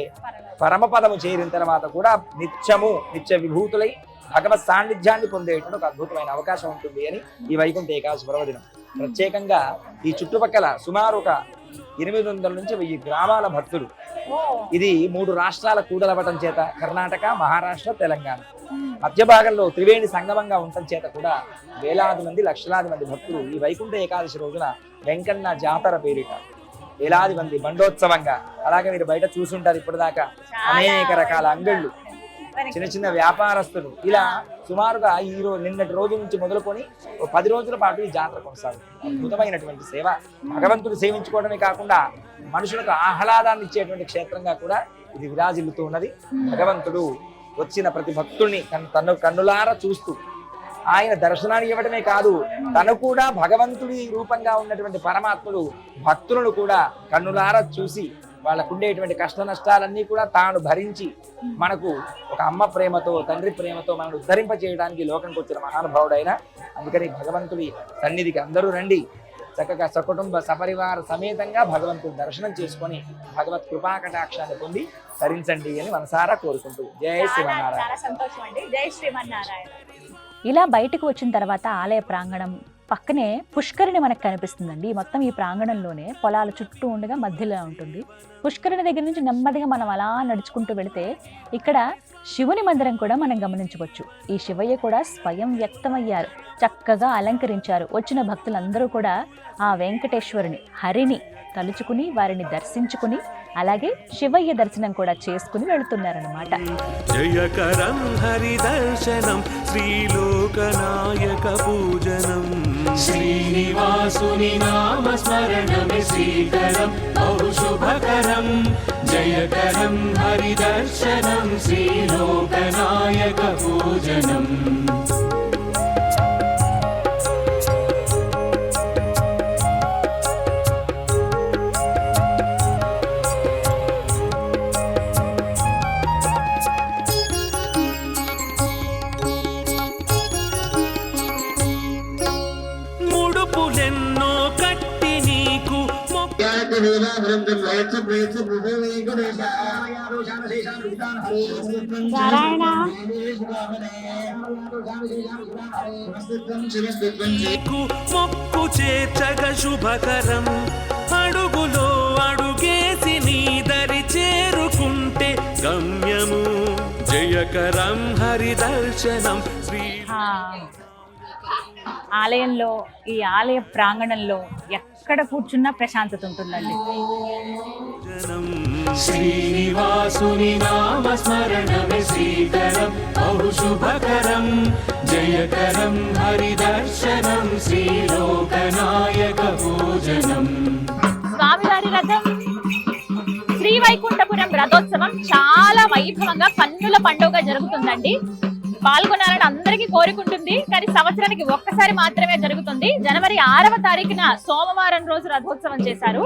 పరమపదము చేరిన తర్వాత కూడా నిత్య విభూతులై భగవత్ సాన్నిధ్యాన్ని పొందేటువంటి ఒక అద్భుతమైన అవకాశం ఉంటుంది అని ఈ వైకుంఠ ఏకాదశి పర్వదినం. ప్రత్యేకంగా ఈ చుట్టుపక్కల సుమారు ఒక 800 నుంచి 1000 గ్రామాల భక్తులు, ఇది 3 రాష్ట్రాల కూడలవటం చేత కర్ణాటక, మహారాష్ట్ర, తెలంగాణ మధ్య భాగంలో త్రివేణి సంగమంగా ఉండటం చేత కూడా వేలాది మంది, లక్షలాది మంది భక్తులు ఈ వైకుంఠ ఏకాదశి రోజున వెంకన్న జాతర పేరిట వేలాది మంది బండోత్సవంగా, అలాగే మీరు బయట చూసుంటారు ఇప్పటిదాకా అనేక రకాల అంగళ్ళు, చిన్న చిన్న వ్యాపారస్తులు, ఇలా సుమారుగా నిన్నటి రోజు నుంచి మొదలుకొని 10 రోజుల పాటు ఈ జాతర కొనసాగుతుంది. అద్భుతమైనటువంటి సేవ. భగవంతుడు సేవించుకోవడమే కాకుండా మనుషులకు ఆహ్లాదాన్ని ఇచ్చేటువంటి క్షేత్రంగా కూడా ఇది విరాజిల్లుతూ ఉన్నది. భగవంతుడు వచ్చిన ప్రతి భక్తుడిని కన్నులారా చూస్తూ ఆయన దర్శనాన్ని ఇవ్వడమే కాదు, తను కూడా భగవంతుడి రూపంగా ఉన్నటువంటి పరమాత్ముడు భక్తులను కూడా కన్నులారా చూసి వాళ్ళకు ఉండేటువంటి కష్ట నష్టాలన్నీ కూడా తాను భరించి మనకు ఒక అమ్మ ప్రేమతో, తండ్రి ప్రేమతో మనల్ని ఉద్ధరింప చేయడానికి లోకంకి వచ్చిన మహానుభావుడైన. అందుకని భగవంతుడి సన్నిధికి అందరూ రండి, చక్కగా సకుటుంబ సపరివార సమేతంగా భగవంతుడి దర్శనం చేసుకొని భగవత్ కృపాకటాక్షాన్ని పొంది తరించండి అని మనసారా కోరుకుంటూ జై శ్రీమన్నారాయణ.
చాలా సంతోషం అండి. జై శ్రీమన్నారాయణ.
ఇలా బయటకు వచ్చిన తర్వాత ఆలయ ప్రాంగణం పక్కనే పుష్కరిణి మనకు కనిపిస్తుందండి. మొత్తం ఈ ప్రాంగణంలోనే పొలాలు చుట్టూ ఉండగా మధ్యలో ఉంటుంది. పుష్కరిణి దగ్గర నుంచి నెమ్మదిగా మనం అలా నడుచుకుంటూ వెళితే ఇక్కడ శివుని మందిరం కూడా మనం గమనించవచ్చు. ఈ శివయ్య కూడా స్వయం వ్యక్తమయ్యారు, చక్కగా అలంకరించారు. వచ్చిన భక్తులందరూ కూడా ఆ వెంకటేశ్వరుని, హరిని తలుచుకుని వారిని దర్శించుకుని అలాగే శివయ్య దర్శనం కూడా చేసుకుని వెళుతున్నారన్నమాట.
జయకరం హరి దర్శనం శ్రీలోకనాయక పూజనం శ్రీనివాసుని నామ స్మరణమే శ్రీకరం బహుశుభకరం జయకరం హరి దర్శనం శ్రీలోకనాయక పూజనం. ముడుపులెన్నో కట్టి నీకు
నారాయణ
నీకు మొక్కు చేర్చగ శుభకరం అడుగులో అడుగేసి నీ దరి చేరుకుంటే గమ్యము జయకరం హరి దర్శనం శ్రీ
ఆ, ఆలయంలో ఈ ఆలయ ప్రాంగణంలో ఎక్కడ కూర్చున్నా ప్రశాంతత ఉంటుందండి.
జనం శ్రీనివాసుని నామ స్మరణమే శ్రీకరం బహుశుభకరం జయకరం హరి దర్శనం శ్రీలోకనాయక పూజనం.
స్వామివారి రథం శ్రీ వైకుంఠపురం రథోత్సవం చాలా వైభవంగా కన్నుల పండుగ జరుగుతుందండి. పాల్గొనాలని అందరికీ కోరుకుంటుంది, కానీ సంవత్సరానికి ఒక్కసారి మాత్రమే జరుగుతుంది. జనవరి 6వ తారీఖున సోమవారం రోజు రథోత్సవం చేశారు.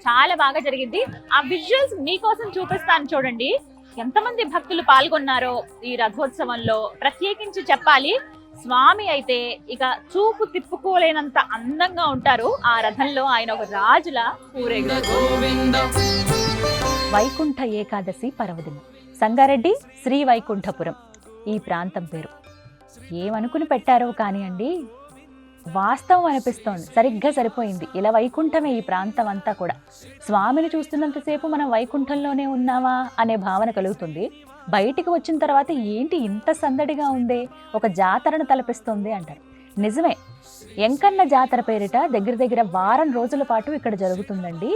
చాలా బాగా జరిగింది. ఆ విజువల్స్ మీకోసం చూపిస్తాను చూడండి. ఎంతమంది భక్తులు పాల్గొన్నారో ఈ రథోత్సవంలో ప్రత్యేకించి చెప్పాలి. స్వామి అయితే ఇక చూపు తిప్పుకోలేనంత అందంగా ఉంటారు. ఆ రథంలో ఆయన ఒక రాజుల ఊరేగు.
వైకుంఠ ఏకాదశి పర్వదినం సంగారెడ్డి శ్రీ వైకుంఠపురం ఈ ప్రాంతం పేరు. ఏమనుకుని పెట్టారో కానీ అండి, వాస్తవం అనిపిస్తోంది. సరిగ్గా సరిపోయింది. ఇలా వైకుంఠమే ఈ ప్రాంతం అంతా కూడా. స్వామిని చూస్తున్నంతసేపు మనం వైకుంఠంలోనే ఉన్నామా అనే భావన కలుగుతుంది. బయటికి వచ్చిన తర్వాత ఏంటి ఇంత సందడిగా ఉందే, ఒక జాతరను తలపిస్తుంది అంటారు. నిజమే, ఎంకన్న జాతర పేరిట దగ్గర దగ్గర వారం రోజుల పాటు ఇక్కడ జరుగుతుందండి.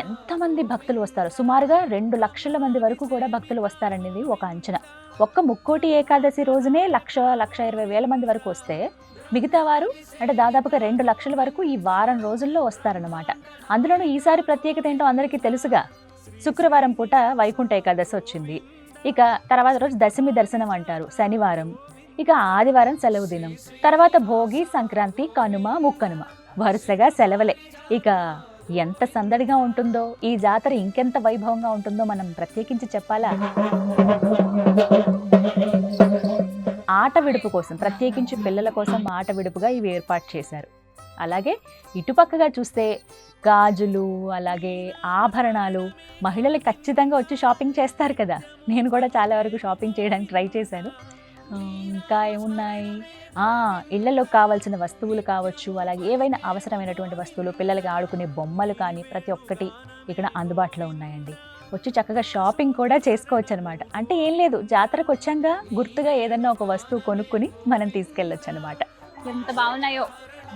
ఎంతమంది భక్తులు వస్తారు, సుమారుగా 2 లక్షల మంది వరకు కూడా భక్తులు వస్తారనేది ఒక అంచనా. ఒక్క ముక్కోటి ఏకాదశి రోజునే 1,20,000 మంది వరకు వస్తే మిగతా వారు అంటే దాదాపుగా 2 లక్షల వరకు ఈ వారం రోజుల్లో వస్తారన్నమాట. అందులోనూ ఈసారి ప్రత్యేకత ఏంటో అందరికీ తెలుసుగా. శుక్రవారం పూట వైకుంఠ ఏకాదశి వచ్చింది. ఇక తర్వాత రోజు దశమి దర్శనం అంటారు శనివారం. ఇక ఆదివారం సెలవు దినం. తర్వాత భోగి, సంక్రాంతి, కనుమ, ముక్కనుమ వరుసగా సెలవులే. ఇక ఎంత సందడిగా ఉంటుందో ఈ జాతర, ఇంకెంత వైభవంగా ఉంటుందో మనం ప్రత్యేకించి చెప్పాలా. ఆట విడుపు కోసం, ప్రత్యేకించి పిల్లల కోసం ఆట విడుపుగా ఇవి ఏర్పాటు చేశారు. అలాగే ఇటుపక్కగా చూస్తే గాజులు, అలాగే ఆభరణాలు, మహిళలు ఖచ్చితంగా వచ్చి షాపింగ్ చేస్తారు కదా. నేను కూడా చాలా వరకు షాపింగ్ చేయడానికి ట్రై చేశాను. ఇంకా ఏమున్నాయి, ఇళ్లలో కావాల్సిన వస్తువులు కావచ్చు, అలాగే ఏవైనా అవసరమైనటువంటి వస్తువులు, పిల్లలకి ఆడుకునే బొమ్మలు కానీ ప్రతి ఒక్కటి ఇక్కడ అందుబాటులో ఉన్నాయండి. వచ్చి చక్కగా షాపింగ్ కూడా చేసుకోవచ్చు అనమాట. అంటే ఏం లేదు, జాతరకు వచ్చాక గుర్తుగా ఏదన్నా ఒక వస్తువు కొనుక్కుని మనం తీసుకెళ్ళొచ్చు అనమాట.
ఎంత బాగున్నాయో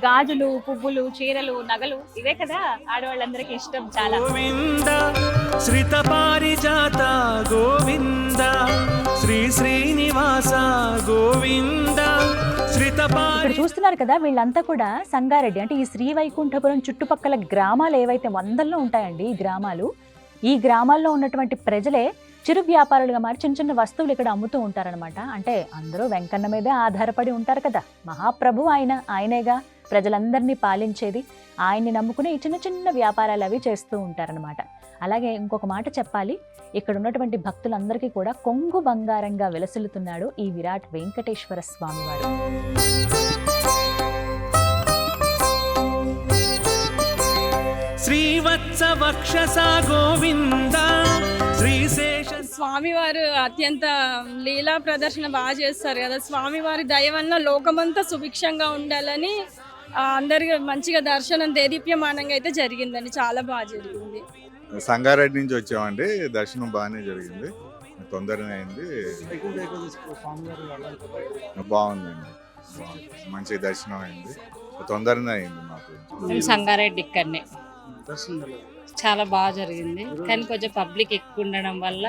గాజులు, పువ్వులు, చీరలు, నగలు, ఇవే కదా ఆడవాళ్ళందరికీ ఇష్టం చాలా.
గోవింద శ్రిత పారిజాత గోవింద శ్రీ శ్రీనివాస గోవింద శ్రిత
ఇక్కడ చూస్తున్నారు కదా, వీళ్ళంతా కూడా సంగారెడ్డి అంటే ఈ శ్రీ వైకుంఠపురం చుట్టుపక్కల గ్రామాలు ఏవైతే వందల్లో ఉంటాయండి ఈ గ్రామాల్లో ఉన్నటువంటి ప్రజలే చిరు వ్యాపారులుగా మారి చిన్న చిన్న వస్తువులు ఇక్కడ అమ్ముతూ ఉంటారనమాట. అంటే అందరూ వెంకన్న మీదే ఆధారపడి ఉంటారు కదా. మహాప్రభు ఆయనేగా ప్రజలందరినీ పాలించేది. ఆయన్ని నమ్ముకుని ఈ చిన్న చిన్న వ్యాపారాలు అవి చేస్తూ ఉంటారనమాట. అలాగే ఇంకొక మాట చెప్పాలి, ఇక్కడ ఉన్నటువంటి భక్తులందరికీ కూడా కొంగు బంగారంగా వెలసిల్లుతున్నాడు ఈ విరాట్ వెంకటేశ్వర స్వామి వారు.
శ్రీవత్స వక్షస గోవింద శ్రీశేష.
స్వామివారు అత్యంత లీలా ప్రదర్శన బాగా చేస్తారు కదా. స్వామివారి దయ వల్ల లోకమంతా సుభిక్షంగా ఉండాలని అందరికి మంచిగా దర్శనం దేదీప్యమానంగా అయితే జరిగిందండి. చాలా బాగా జరిగింది.
సంగారెడ్డి నుంచి వచ్చామండి, దర్శనం బాగానే జరిగింది, తొందరనే అయింది, బాగుందండి, మంచి దర్శనం అయింది, తొందరనే అయింది. మాకు
సంగారెడ్డి ఇక్కడనే చాలా బాగా జరిగింది, కానీ కొంచెం పబ్లిక్ ఎక్కువ ఉండడం వల్ల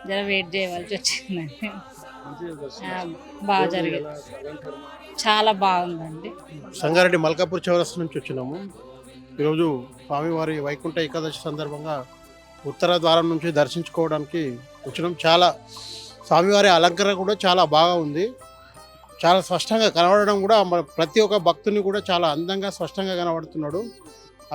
జర వెయిట్ చేయవలసి వచ్చిందండి. బాగా జరిగింది, చాలా బాగుందండి.
సంగారెడ్డి మల్కాపూర్ చౌరస్తా నుంచి వచ్చినాము. ఈరోజు స్వామివారి వైకుంఠ ఏకాదశి సందర్భంగా ఉత్తర ద్వారం నుంచి దర్శించుకోవడానికి వచ్చినాం. చాలా స్వామివారి అలంకరణ కూడా చాలా బాగా ఉంది. చాలా స్పష్టంగా కనబడడం కూడా ప్రతి ఒక్క భక్తుని కూడా చాలా అందంగా స్పష్టంగా కనబడుతున్నాడు.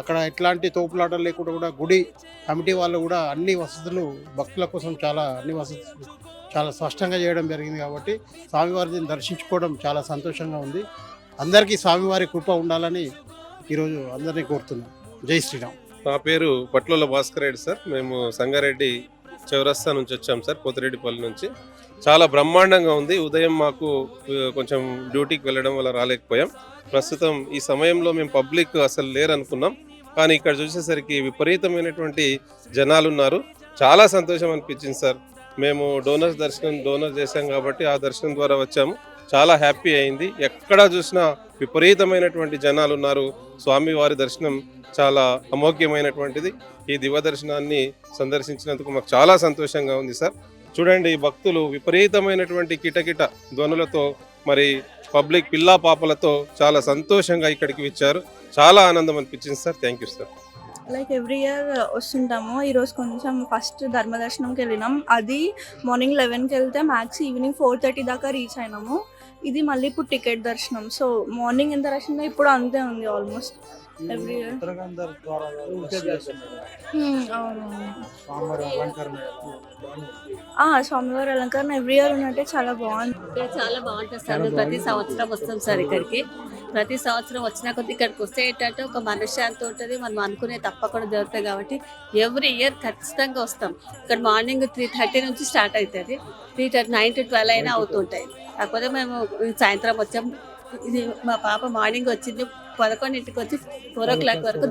అక్కడ ఎట్లాంటి తోపులాటలు లేకుండా కూడా గుడి కమిటీ వాళ్ళు కూడా అన్ని వసతులు భక్తుల కోసం అన్ని వసతులు చాలా స్పష్టంగా చేయడం జరిగింది. కాబట్టి స్వామివారిని దర్శించుకోవడం చాలా సంతోషంగా ఉంది. అందరికీ స్వామివారి కృప ఉండాలని ఈరోజు అందరినీ కోరుతున్నాం. జై శ్రీరామ్.
నా పేరు పట్లోల భాస్కర్ రెడ్డి సార్. మేము సంగారెడ్డి చౌరస్తా నుంచి వచ్చాం సార్, పోతిరెడ్డిపల్లి నుంచి. చాలా బ్రహ్మాండంగా ఉంది. ఉదయం మాకు కొంచెం డ్యూటీకి వెళ్ళడం వల్ల రాలేకపోయాం. ప్రస్తుతం ఈ సమయంలో మేము పబ్లిక్ అసలు లేరనుకున్నాం, కానీ ఇక్కడ చూసేసరికి విపరీతమైనటువంటి జనాలు ఉన్నారు. చాలా సంతోషం అనిపించింది సార్. మేము డోనర్ చేశాం కాబట్టి ఆ దర్శనం ద్వారా వచ్చాము. చాలా హ్యాపీ అయింది. ఎక్కడ చూసినా విపరీతమైనటువంటి జనాలు ఉన్నారు. స్వామివారి దర్శనం చాలా అమోఘ్యమైనటువంటిది. ఈ దివ్య దర్శనాన్ని సందర్శించినందుకు మాకు చాలా సంతోషంగా ఉంది సార్. చూడండి, భక్తులు విపరీతమైనటువంటి కిటకిట ధ్వనులతో మరి పబ్లిక్ పిల్లా పాపలతో చాలా సంతోషంగా ఇక్కడికి వచ్చారు. చాలా ఆనందం అనిపించింది sir. Thank you sir.
Like every year వస్తుంటాము. ఈరోజు కొంచెం ఫస్ట్ ధర్మదర్శనంకి వెళ్ళినాం. అది మార్నింగ్ 11కి వెళ్తే మ్యాక్స్ ఈవినింగ్ 4:30 దాకా రీచ్ అయినాము. ఇది మళ్ళీ ఇప్పుడు టికెట్ దర్శనం. సో మార్నింగ్ ఎంత రష్ ఉందో ఇప్పుడు అంతే ఉంది ఆల్మోస్ట్ ఎవ్రీ ఇయర్. స్వామివారి అలంకరణ ఎవ్రీ ఇయర్ ఉన్నట్టే చాలా బాగుంది.
చాలా బాగుంటుంది సార్. ప్రతి సంవత్సరం వస్తాం సార్ ఇక్కడికి. ప్రతి సంవత్సరం వచ్చిన కొద్ది ఇక్కడికి వస్తే ఏంటంటే ఒక మనశ్శాంతి ఉంటుంది. మనం అనుకునే తప్పకుండా జరుగుతాయి కాబట్టి ఎవ్రీ ఇయర్ ఖచ్చితంగా వస్తాం. ఇక్కడ మార్నింగ్ 3:30 నుంచి స్టార్ట్ అవుతుంది. 3:30 9 to 12 అయినా అవుతుంటాయి. కాకపోతే మేము సాయంత్రం వచ్చాం. ఇది మా పాప మార్నింగ్ వచ్చింది, 11ంటికి వచ్చి 4 o'clock వరకు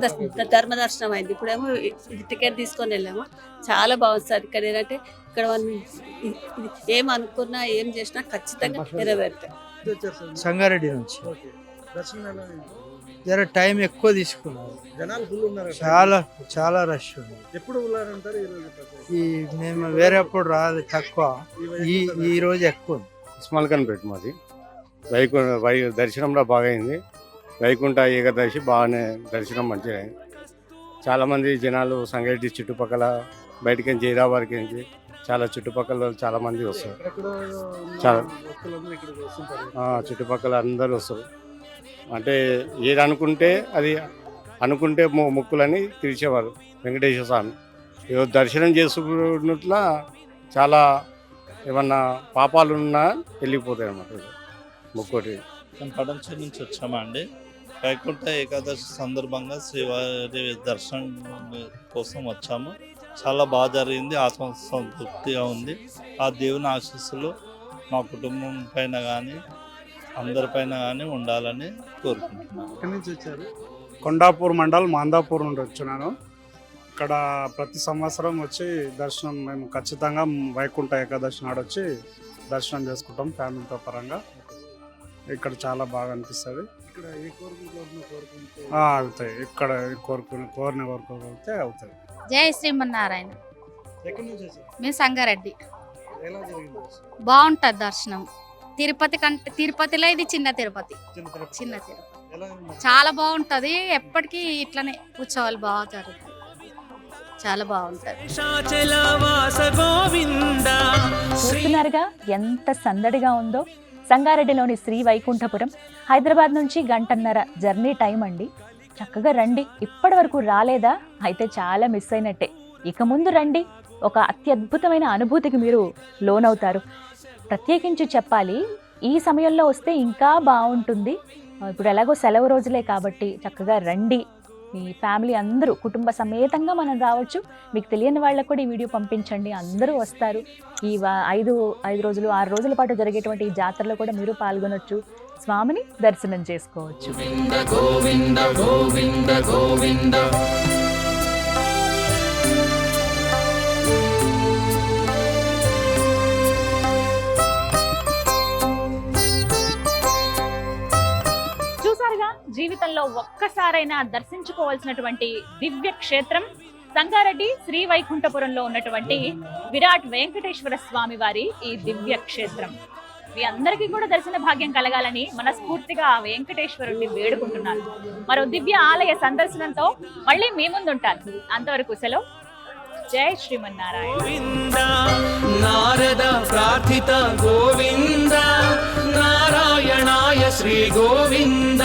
ధర్మ దర్శనం అయింది. ఇప్పుడేమో ఇది టికెట్ తీసుకొని వెళ్ళాము. చాలా బాగుంది సార్. ఇక్కడ ఏంటంటే ఇక్కడ మనం ఏం అనుకున్నా ఏం చేసినా ఖచ్చితంగా నెరవేరుతాయి.
సంగారెడ్డి నుంచి జర టైం ఎక్కువ తీసుకున్నారు. చాలా చాలా రష్ ఉంది. మేము వేరేప్పుడు రాదు, తక్కువ. ఈ రోజు ఎక్కువ.
ఉస్మాల్ఖాన్పేట మాది. దర్శనంలో బాగా అయింది. వైకుంఠ ఏకాదశి బాగానే దర్శనం మంచిగా అయింది. చాలామంది జనాలు సంగారెడ్డి చుట్టుపక్కల బయటికి జైరాబాద్కి చాలా చుట్టుపక్కల చాలామంది వస్తారు. చాలా చుట్టుపక్కల అందరూ వస్తారు. అంటే ఏది అనుకుంటే అది అనుకుంటే మొక్కులని తీర్చేవారు వెంకటేశ్వర స్వామి. ఈరోజు దర్శనం చేసుకున్నట్ల చాలా ఏమన్నా పాపాలు ఉన్నా వెళ్ళిపోతాయి అన్నమాట. మొక్కోటి
పడంచేరు నుంచి వచ్చామండి. వైకుంఠ ఏకాదశి సందర్భంగా శ్రీవారి దర్శనం కోసం వచ్చాము. చాలా బాగా జరిగింది. ఆత్మసంతృప్తిగా ఉంది. ఆ దేవుని ఆశీస్సులు మా కుటుంబం పైన కానీ అందరిపైన కానీ ఉండాలని కోరుకుంటున్నాను.
ఎక్కడి నుంచి వచ్చారు?
కొండాపూర్ మండల్ మాందాపూర్ నుండి వచ్చినాను. ఇక్కడ ప్రతి సంవత్సరం వచ్చి దర్శనం మేము ఖచ్చితంగా వైకుంఠ ఏకాదశి నాడు వచ్చి దర్శనం చేసుకుంటాం ఫ్యామిలీతో పరంగా. ఇక్కడ చాలా బాగా అనిపిస్తుంది. అవుతాయి. ఇక్కడ కోరిన కోరితే అవుతాయి.
జై శ్రీమన్నారాయణ. మేము సంగారెడ్డి. బాగుంటుంది దర్శనం. తిరుపతిలో ఇది చిన్న తిరుపతి. చాలా బాగుంటది. ఎప్పటికీ ఇట్లనే ఉత్సవాలు బాగా జరుగుతాయి. చాలా బాగుంటది.
చూస్తున్నారుగా ఎంత సందడిగా ఉందో. సంగారెడ్డిలోని శ్రీ వైకుంఠపురం హైదరాబాద్ నుంచి 1.5 గంటల జర్నీ టైం అండి. చక్కగా రండి. ఇప్పటి వరకు రాలేదా? అయితే చాలా మిస్ అయినట్టే. ఇక ముందు రండి. ఒక అత్యద్భుతమైన అనుభూతికి మీరు లోనవుతారు. ప్రత్యేకించి చెప్పాలి, ఈ సమయంలో వస్తే ఇంకా బాగుంటుంది. ఇప్పుడు ఎలాగో సెలవు రోజులే కాబట్టి చక్కగా రండి. మీ ఫ్యామిలీ అందరూ కుటుంబ సమేతంగా మనం రావచ్చు. మీకు తెలియని వాళ్ళకు కూడా ఈ వీడియో పంపించండి. అందరూ వస్తారు. ఈ 5 రోజులు 6 రోజుల పాటు జరిగేటువంటి ఈ జాతరలో కూడా మీరు పాల్గొనొచ్చు. స్వామిని దర్శనం చేసుకోవచ్చు. గోవింద గోవింద గోవింద.
చూసారుగా, జీవితంలో ఒక్కసారైనా దర్శించుకోవాల్సినటువంటి దివ్య క్షేత్రం సంగారెడ్డి శ్రీ వైకుంఠపురంలో ఉన్నటువంటి విరాట్ వెంకటేశ్వర స్వామి వారి ఈ దివ్య క్షేత్రం. మీ అందరికీ కూడా దర్శన భాగ్యం కలగాలని మనస్ఫూర్తిగా ఆ వెంకటేశ్వరుడిని వేడుకుంటున్నాను. మరో దివ్య ఆలయ సందర్శనంతో మళ్ళీ మీ ముందుంటాను. అంతవరకు సెలవు. జై శ్రీమన్నారాయణ.
గోవింద నారద ప్రార్థిత గోవింద నారాయణాయ శ్రీ గోవింద